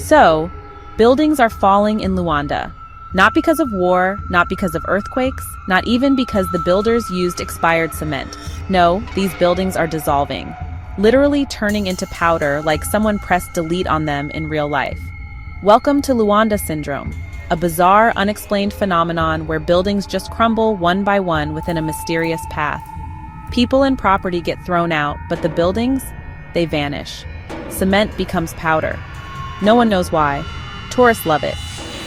So, buildings are falling in Luanda. Not because of war, not because of earthquakes, not even because the builders used expired cement. No, these buildings are dissolving, literally turning into powder like someone pressed delete on them in real life. Welcome to Luanda Syndrome, a bizarre, unexplained phenomenon where buildings just crumble one by one within a mysterious path. People and property get thrown out, but the buildings, they vanish. Cement becomes powder. No one knows why. Tourists love it.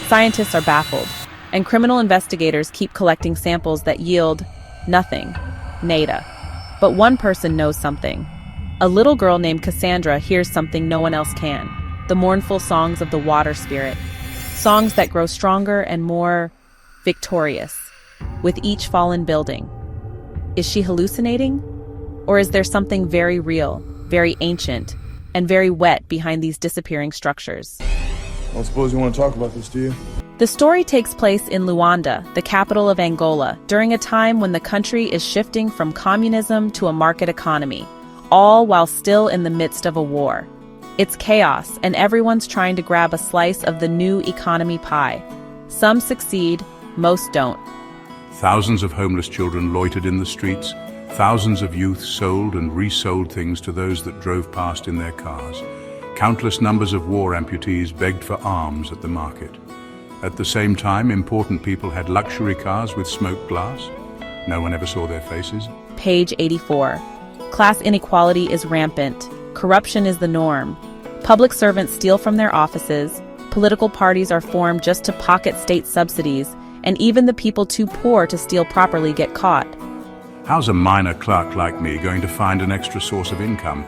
Scientists are baffled, and criminal investigators keep collecting samples that yield nothing, nada. But one person knows something. A little girl named Cassandra hears something no one else can, the mournful songs of the water spirit, songs that grow stronger and more victorious with each fallen building. Is she hallucinating? Or is there something very real, very ancient, and very wet behind these disappearing structures? I don't suppose you want to talk about this, do you? The story takes place in Luanda, the capital of Angola, during a time when the country is shifting from communism to a market economy, all while still in the midst of a war. It's chaos, and everyone's trying to grab a slice of the new economy pie. Some succeed, most don't. Thousands of homeless children loitered in the streets. Thousands of youth sold and resold things to those that drove past in their cars. Countless numbers of war amputees begged for arms at the market. At the same time, important people had luxury cars with smoked glass. No one ever saw their faces. Page 84. Class inequality is rampant. Corruption is the norm. Public servants steal from their offices. Political parties are formed just to pocket state subsidies. And even the people too poor to steal properly get caught. How's a minor clerk like me going to find an extra source of income?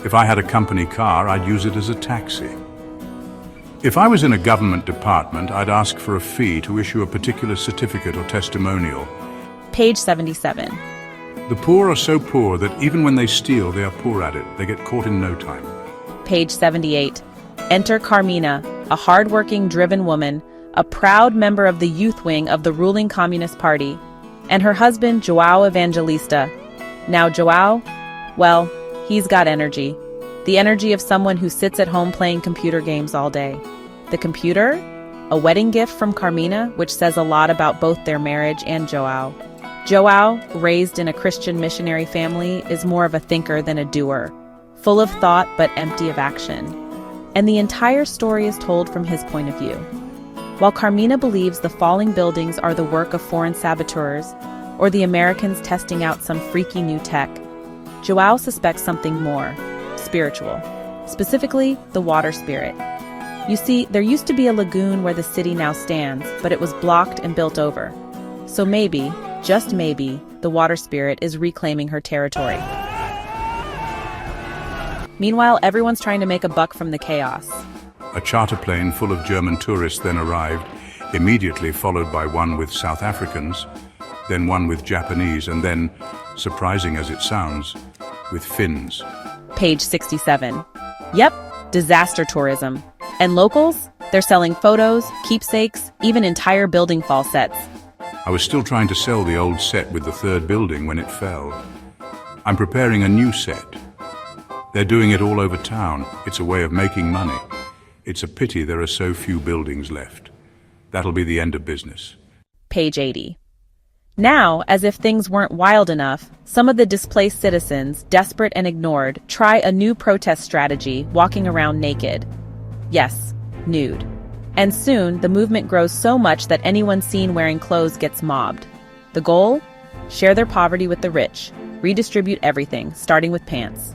If I had a company car, I'd use it as a taxi. If I was in a government department, I'd ask for a fee to issue a particular certificate or testimonial. Page 77. The poor are so poor that even when they steal, they are poor at it. They get caught in no time. Page 78. Enter Carmina, a hard-working, driven woman, a proud member of the youth wing of the ruling Communist Party, and her husband, João Evangelista. Now João, well, he's got energy. The energy of someone who sits at home playing computer games all day. The computer? A wedding gift from Carmina, which says a lot about both their marriage and João. João, raised in a Christian missionary family, is more of a thinker than a doer, full of thought but empty of action. And the entire story is told from his point of view. While Carmina believes the falling buildings are the work of foreign saboteurs, or the Americans testing out some freaky new tech, João suspects something more, spiritual, specifically the water spirit. You see, there used to be a lagoon where the city now stands, but it was blocked and built over. So maybe, just maybe, the water spirit is reclaiming her territory. Meanwhile, everyone's trying to make a buck from the chaos. A charter plane full of German tourists then arrived, immediately followed by one with South Africans, then one with Japanese, and then, surprising as it sounds, with Finns. Page 67. Yep, disaster tourism. And locals? They're selling photos, keepsakes, even entire building fall sets. I was still trying to sell the old set with the third building when it fell. I'm preparing a new set. They're doing it all over town. It's a way of making money. It's a pity there are so few buildings left. That'll be the end of business. Page 80. Now, as if things weren't wild enough, some of the displaced citizens, desperate and ignored, try a new protest strategy, walking around naked. Yes, nude. And soon, the movement grows so much that anyone seen wearing clothes gets mobbed. The goal? Share their poverty with the rich. Redistribute everything, starting with pants.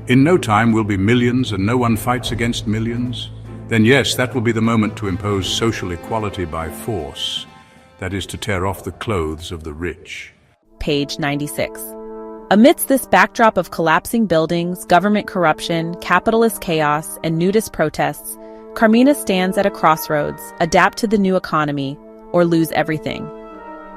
In no time we'll be millions and no one fights against millions. Then yes, that will be the moment to impose social equality by force. That is to tear off the clothes of the rich. Page 96. Amidst this backdrop of collapsing buildings, government corruption, capitalist chaos, and nudist protests, Carmina stands at a crossroads, adapt to the new economy, or lose everything.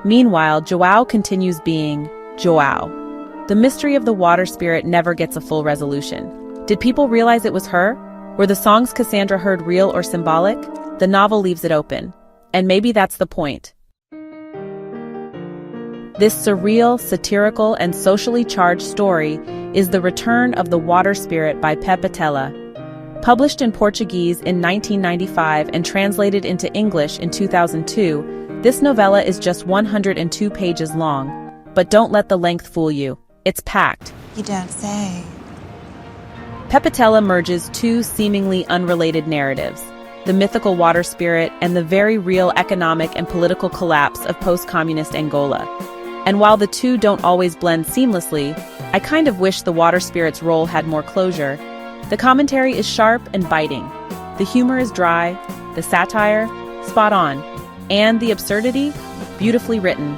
Meanwhile, João continues being João. The mystery of the water spirit never gets a full resolution. Did people realize it was her? Were the songs Cassandra heard real or symbolic? The novel leaves it open. And maybe that's the point. This surreal, satirical, and socially charged story is The Return of the Water Spirit by Pepetela. Published in Portuguese in 1995 and translated into English in 2002, this novella is just 102 pages long. But don't let the length fool you. It's packed. You don't say. Pepetela merges two seemingly unrelated narratives, the mythical water spirit and the very real economic and political collapse of post-communist Angola. And while the two don't always blend seamlessly, I kind of wish the water spirit's role had more closure. The commentary is sharp and biting. The humor is dry, the satire, spot on, and the absurdity, beautifully written.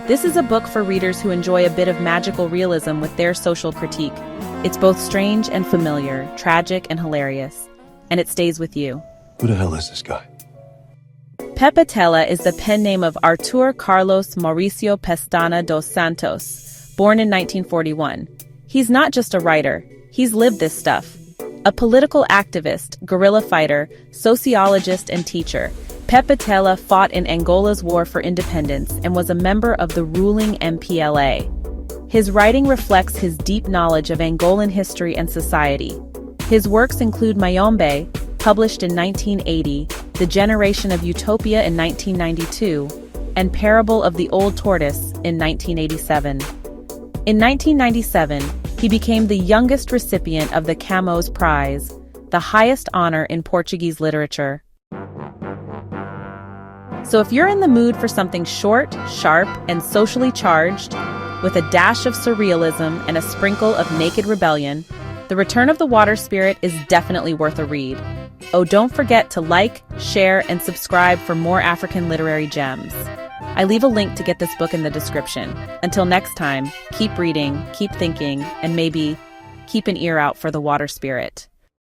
This is a book for readers who enjoy a bit of magical realism with their social critique. It's both strange and familiar, tragic and hilarious, and it stays with you. Who the hell is this guy? Pepetela is the pen name of Artur Carlos Mauricio Pestana dos Santos, born in 1941. He's not just a writer, he's lived this stuff. A political activist, guerrilla fighter, sociologist, and teacher, Pepetela fought in Angola's war for independence and was a member of the ruling MPLA. His writing reflects his deep knowledge of Angolan history and society. His works include Mayombe, published in 1980, The Generation of Utopia in 1992, and Parable of the Old Tortoise in 1987. In 1997, he became the youngest recipient of the Camões Prize, the highest honor in Portuguese literature. So if you're in the mood for something short, sharp, and socially charged, with a dash of surrealism and a sprinkle of naked rebellion, The Return of the Water Spirit is definitely worth a read. Oh, don't forget to like, share, and subscribe for more African literary gems. I leave a link to get this book in the description. Until next time, keep reading, keep thinking, and maybe keep an ear out for the water spirit.